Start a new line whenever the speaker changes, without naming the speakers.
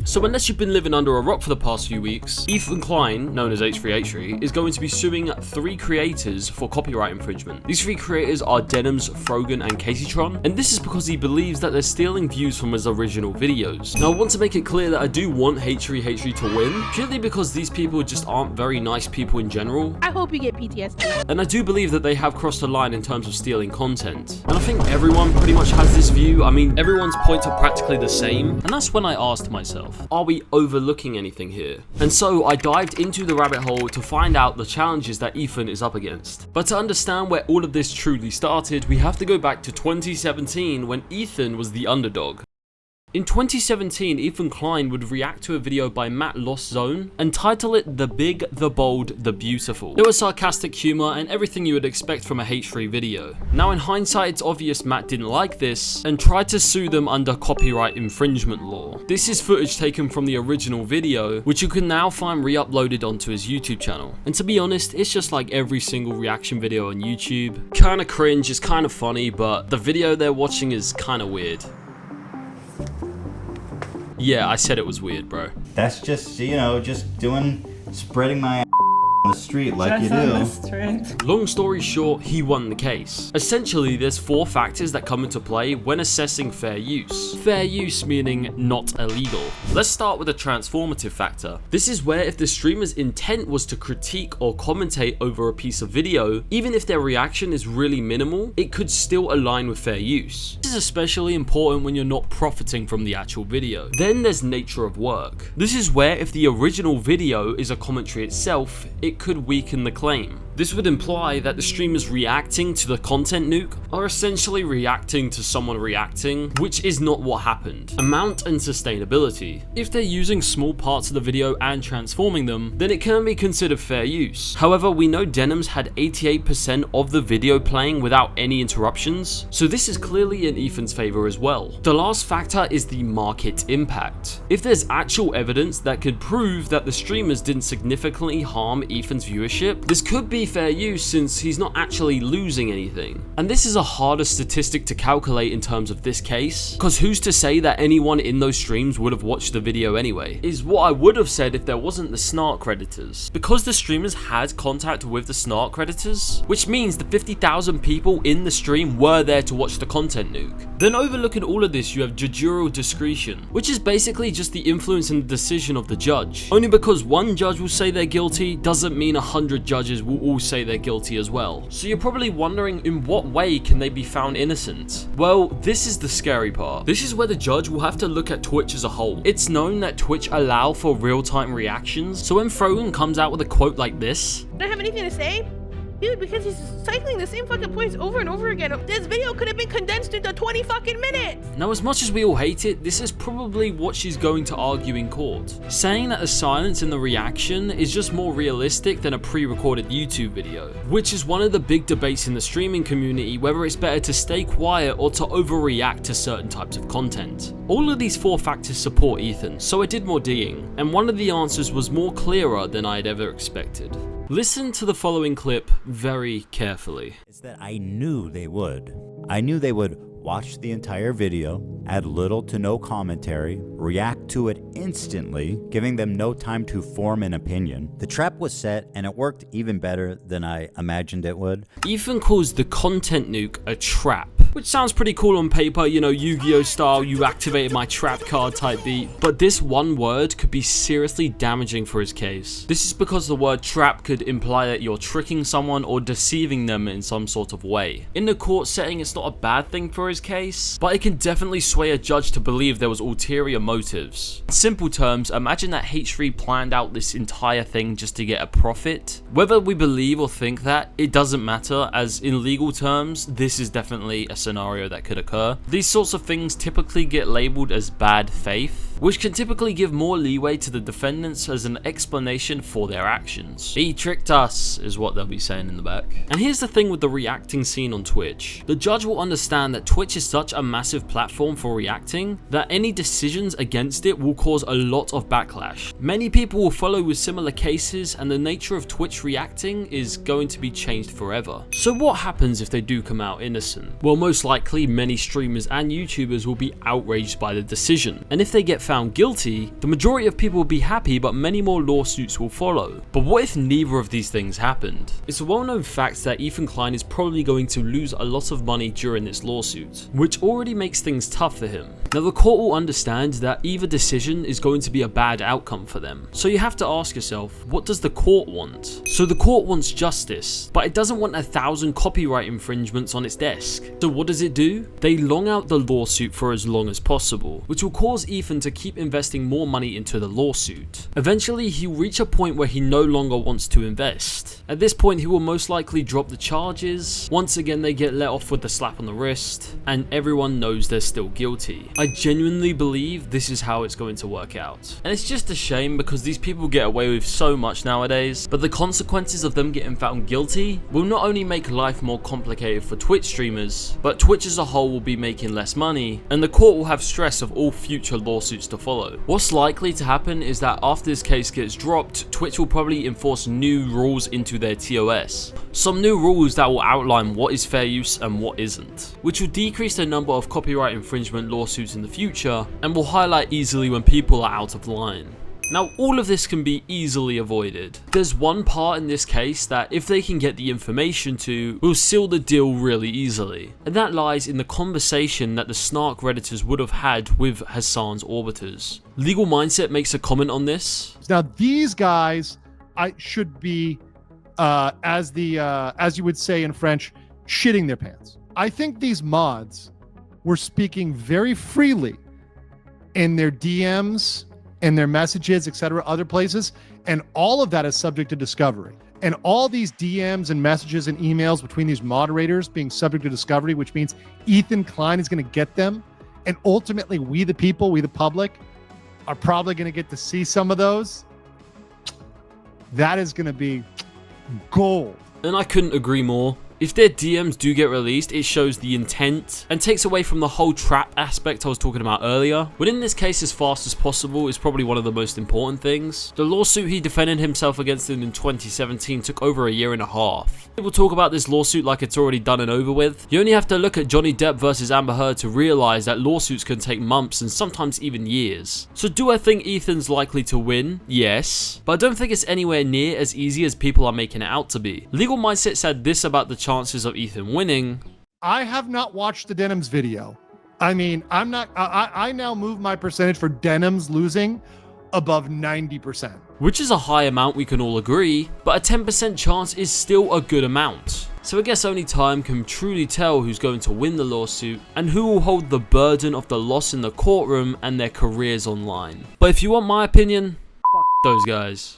So unless you've been living under a rock for the past few weeks, Ethan Klein, known as H3H3, is going to be suing 3 creators for copyright infringement. These 3 creators are Denims, Frogan, and Caseytron, and this is because he believes that they're stealing views from his original videos. Now I want to make it clear that I do want H3H3 to win, purely because these people just aren't very nice people in general.
I hope you get PTSD.
And I do believe that they have crossed the line in terms of stealing content. And I think everyone pretty much has this view. I mean, everyone's points are practically the same. And that's when I asked myself, are we overlooking anything here? And so I dived into the rabbit hole to find out the challenges that Ethan is up against. But to understand where all of this truly started, we have to go back to 2017 when Ethan was the underdog. In 2017, Ethan Klein would react to a video by Matt Lost Zone and title it The Big, The Bold, The Beautiful. It was sarcastic humor and everything you would expect from a H3 video. Now in hindsight, it's obvious Matt didn't like this and tried to sue them under copyright infringement law. This is footage taken from the original video, which you can now find re-uploaded onto his YouTube channel. And to be honest, it's just like every single reaction video on YouTube. Kinda cringe, it's kinda funny, but the video they're watching is kinda weird. Yeah, I said it was weird, bro.
That's just, you know, spreading my on the street like you do.
Long story short, he won the case. Essentially, there's 4 factors that come into play when assessing fair use. Fair use meaning not illegal. Let's start with the transformative factor. This is where if the streamer's intent was to critique or commentate over a piece of video, even if their reaction is really minimal, it could still align with fair use. This is especially important when you're not profiting from the actual video. Then there's nature of work. This is where if the original video is a commentary itself, it could weaken the claim. This would imply that the streamers reacting to the content nuke are essentially reacting to someone reacting, which is not what happened. Amount and sustainability. If they're using small parts of the video and transforming them, then it can be considered fair use. However, we know Denims had 88% of the video playing without any interruptions, so this is clearly in Ethan's favor as well. The last factor is the market impact. If there's actual evidence that could prove that the streamers didn't significantly harm Ethan's viewership, this could be fair use since he's not actually losing anything. And this is a harder statistic to calculate in terms of this case, because who's to say that anyone in those streams would have watched the video anyway, is what I would have said if there wasn't the snark creditors. Because the streamers had contact with the snark creditors, which means the 50,000 people in the stream were there to watch the content nuke. Then overlooking all of this, you have judicial discretion, which is basically just the influence in the decision of the judge. Only because one judge will say they're guilty doesn't mean 100 judges will all say they're guilty as well. So you're probably wondering, in what way can they be found innocent? Well, this is the scary part. This is where the judge will have to look at Twitch as a whole. It's known that Twitch allow for real-time reactions, so when Frogan comes out with a quote like this,
I don't have anything to say? Dude, because he's cycling the same fucking points over and over again. This video could have been condensed into 20 fucking minutes.
Now, as much as we all hate it, this is probably what she's going to argue in court. Saying that the silence in the reaction is just more realistic than a pre-recorded YouTube video, which is one of the big debates in the streaming community, whether it's better to stay quiet or to overreact to certain types of content. All of these 4 factors support Ethan, so I did more digging, and one of the answers was more clearer than I had ever expected. Listen to the following clip very carefully.
It's that I knew they would. I knew they would watch the entire video, add little to no commentary, react to it instantly, giving them no time to form an opinion. The trap was set and it worked even better than I imagined it would.
Ethan calls the content nuke a trap, which sounds pretty cool on paper, you know, Yu-Gi-Oh style, you activated my trap card type beat, but this one word could be seriously damaging for his case. This is because the word trap could imply that you're tricking someone or deceiving them in some sort of way. In the court setting, it's not a bad thing for his case, but it can definitely sway a judge to believe there was ulterior motives. In simple terms, imagine that H3 planned out this entire thing just to get a profit. Whether we believe or think that, it doesn't matter, as in legal terms, this is definitely a scenario that could occur. These sorts of things typically get labeled as bad faith, which can typically give more leeway to the defendants as an explanation for their actions. He tricked us, is what they'll be saying in the back. And here's the thing with the reacting scene on Twitch. The judge will understand that Twitch is such a massive platform for reacting that any decisions against it will cause a lot of backlash. Many people will follow with similar cases, and the nature of Twitch reacting is going to be changed forever. So what happens if they do come out innocent? Well, most likely many streamers and YouTubers will be outraged by the decision, and if they get found found guilty, the majority of people will be happy, but many more lawsuits will follow. But what if neither of these things happened? It's a well-known fact that Ethan Klein is probably going to lose a lot of money during this lawsuit, which already makes things tough for him. Now the court will understand that either decision is going to be a bad outcome for them. So you have to ask yourself, what does the court want? So the court wants justice, but it doesn't want 1,000 copyright infringements on its desk. So what does it do? They long out the lawsuit for as long as possible, which will cause Ethan to keep investing more money into the lawsuit. Eventually he'll reach a point where he no longer wants to invest. At this point he will most likely drop the charges. Once again they get let off with the slap on the wrist, and everyone knows they're still guilty. I genuinely believe this is how it's going to work out. And it's just a shame because these people get away with so much nowadays, but the consequences of them getting found guilty will not only make life more complicated for Twitch streamers, but Twitch as a whole will be making less money, and the court will have stress of all future lawsuits to follow. What's likely to happen is that after this case gets dropped, Twitch will probably enforce new rules into their TOS. Some new rules that will outline what is fair use and what isn't, which will decrease the number of copyright infringement lawsuits in the future, and will highlight easily when people are out of line. Now all of this can be easily avoided. There's one part in this case that if they can get the information to, will seal the deal really easily, and that lies in the conversation that the Snark Redditors would have had with Hasan's Orbiters. Legal Mindset makes a comment on this.
Now these guys should be, as you would say in French, shitting their pants. I think these mods were speaking very freely in their DMs and their messages, etc., other places, and all of that is subject to discovery. And all these DMs and messages and emails between these moderators being subject to discovery, which means Ethan Klein is going to get them, and ultimately we the people, we the public, are probably going to get to see some of those. That is going to be gold.
And I couldn't agree more. If their DMs do get released, it shows the intent and takes away from the whole trap aspect I was talking about earlier. But in this case, as fast as possible is probably one of the most important things. The lawsuit he defended himself against in 2017 took over a year and a half. People talk about this lawsuit like it's already done and over with. You only have to look at Johnny Depp versus Amber Heard to realize that lawsuits can take months and sometimes even years. So do I think Ethan's likely to win? Yes. But I don't think it's anywhere near as easy as people are making it out to be. Legal Mindset said this about the chances of Ethan winning.
I have not watched the Denims video. I mean, I now move my percentage for Denims losing above 90%.
Which is a high amount, we can all agree, but a 10% chance is still a good amount. So I guess only time can truly tell who's going to win the lawsuit and who will hold the burden of the loss in the courtroom and their careers online. But if you want my opinion, fuck those guys.